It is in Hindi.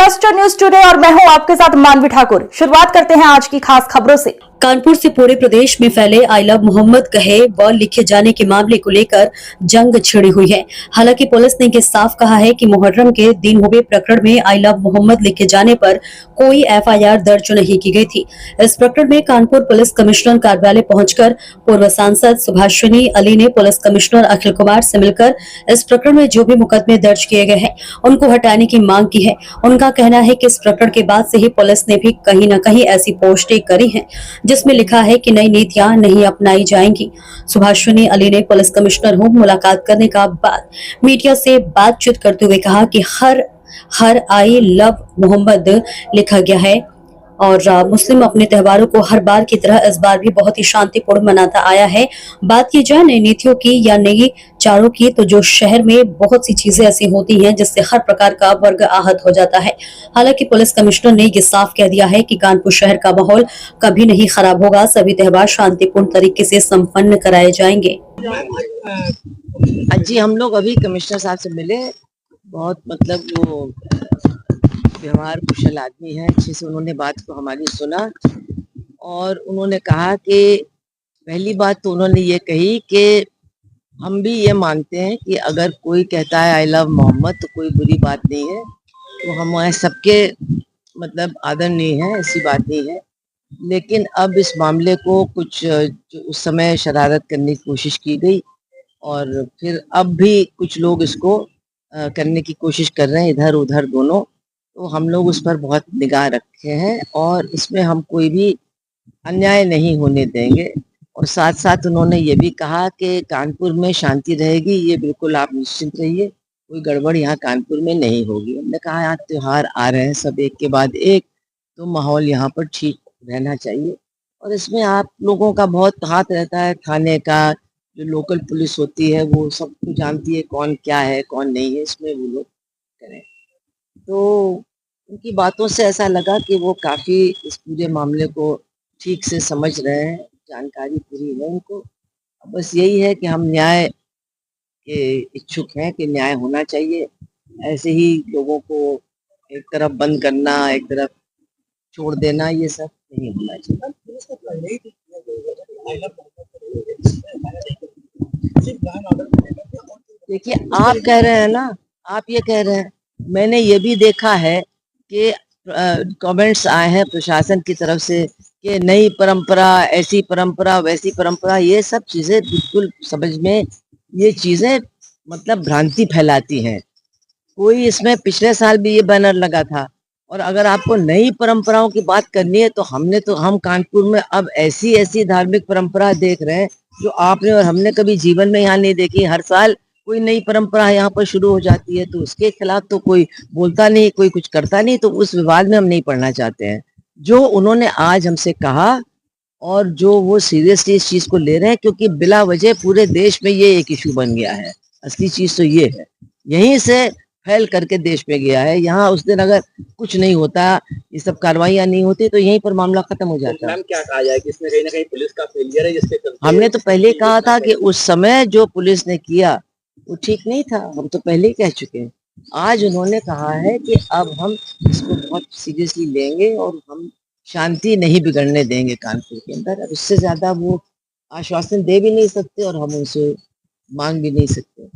क्लस्टर न्यूज टुडे और मैं हूं आपके साथ मानवी ठाकुर। शुरुआत करते हैं आज की खास खबरों से। कानपुर से पूरे प्रदेश में फैले आई लव मोहम्मद कहे व लिखे जाने के मामले को लेकर जंग छिड़ी हुई है। हालांकि पुलिस ने ये साफ कहा है कि मुहर्रम के दिन हुए प्रकरण में आई लव मोहम्मद लिखे जाने पर कोई एफआईआर दर्ज नहीं की गई थी। इस प्रकरण में कानपुर पुलिस कमिश्नर कार्यालय पहुंचकर पूर्व सांसद सुभाषिनी अली ने पुलिस कमिश्नर अखिल कुमार से मिलकर इस प्रकरण में जो भी मुकदमे दर्ज किए गए हैं उनको हटाने की मांग की है। उनका कहना है कि इस प्रकरण के बाद से ही पुलिस ने भी कहीं न कहीं ऐसी पोस्टें करी हैं जिसमें लिखा है कि नई नीतियां नहीं अपनाई जाएंगी। सुभाषिनी अली ने पुलिस कमिश्नर से मुलाकात करने का बाद मीडिया से बातचीत करते हुए कहा कि हर आई लव मोहम्मद लिखा गया है और मुस्लिम अपने त्योहारों को हर बार की तरह इस बार भी बहुत ही शांतिपूर्ण मनाता आया है। बात की जाए नई नीतियों की या नई चारों की, तो जो शहर में बहुत सी चीजें ऐसी होती हैं जिससे हर प्रकार का वर्ग आहत हो जाता है। हालांकि पुलिस कमिश्नर ने ये साफ कह दिया है कि कानपुर शहर का माहौल कभी नहीं खराब होगा, सभी त्योहार शांतिपूर्ण तरीके से संपन्न कराए जाएंगे। जी हम लोग अभी कमिश्नर साहब से मिले, बहुत मतलब वो व्यवहार कुशल आदमी है, अच्छे से उन्होंने बात को हमारी सुना और उन्होंने कहा कि पहली बात तो उन्होंने ये कही कि हम भी ये मानते हैं कि अगर कोई कहता है आई लव मोहम्मद तो कोई बुरी बात नहीं है, तो हमारे सबके मतलब आदरणीय है, ऐसी बात नहीं है। लेकिन अब इस मामले को कुछ जो उस समय शरारत करने की कोशिश की गई और फिर अब भी कुछ लोग इसको करने की कोशिश कर रहे हैं, इधर उधर दोनों। तो हम लोग उस पर बहुत निगाह रखे हैं और इसमें हम कोई भी अन्याय नहीं होने देंगे। और साथ साथ उन्होंने ये भी कहा कि कानपुर में शांति रहेगी, ये बिल्कुल आप निश्चिंत रहिए, कोई गड़बड़ यहाँ कानपुर में नहीं होगी। हमने कहा यहाँ त्योहार आ रहे हैं सब एक के बाद एक, तो माहौल यहाँ पर ठीक रहना चाहिए और इसमें आप लोगों का बहुत हाथ रहता है, थाने का जो लोकल पुलिस होती है वो सब कुछ जानती है कौन क्या है कौन नहीं है, इसमें वो लोग करें। तो उनकी बातों से ऐसा लगा कि वो काफ़ी इस पूरे मामले को ठीक से समझ रहे हैं, जानकारी पूरी है उनको। अब बस यही है कि हम न्याय के इच्छुक हैं कि न्याय होना चाहिए। ऐसे ही लोगों को एक तरफ बंद करना, एक तरफ छोड़ देना, ये सब नहीं होना चाहिए। देखिए आप कह रहे हैं ना, आप ये कह रहे हैं, मैंने ये भी देखा है कि कमेंट्स आए हैं प्रशासन की तरफ से कि नई परंपरा, ऐसी परंपरा, वैसी परंपरा, ये सब चीजें बिल्कुल समझ में, ये चीजें मतलब भ्रांति फैलाती हैं। कोई इसमें पिछले साल भी ये बैनर लगा था और अगर आपको नई परंपराओं की बात करनी है तो हम कानपुर में अब ऐसी ऐसी धार्मिक परंपरा देख रहे हैं जो आपने और हमने कभी जीवन में यहाँ नहीं देखी। हर साल कोई नई परंपरा यहाँ पर शुरू हो जाती है तो उसके खिलाफ तो कोई बोलता नहीं, कोई कुछ करता नहीं, तो उस विवाद में हम नहीं पड़ना चाहते हैं। जो उन्होंने आज हमसे कहा और जो वो सीरियसली इस चीज को ले रहे हैं, क्योंकि बिला वजह पूरे देश में ये एक इशू बन गया है। असली चीज तो ये है, यहीं से फैल करके देश में गया है। यहाँ उस दिन अगर कुछ नहीं होता, ये सब कार्रवाइयाँ नहीं होती, तो यहीं पर मामला खत्म हो जाता है। क्या कहा जाए कि इसमें कहीं ना कहीं पुलिस का फेलियर है जिसके चलते हमने तो पहले कहा था कि उस समय जो पुलिस ने किया वो ठीक नहीं था, हम तो पहले ही कह चुके हैं। आज उन्होंने कहा है कि अब हम इसको बहुत सीरियसली लेंगे और हम शांति नहीं बिगड़ने देंगे कानपुर के अंदर। अब इससे ज्यादा वो आश्वासन दे भी नहीं सकते और हम उनसे मांग भी नहीं सकते।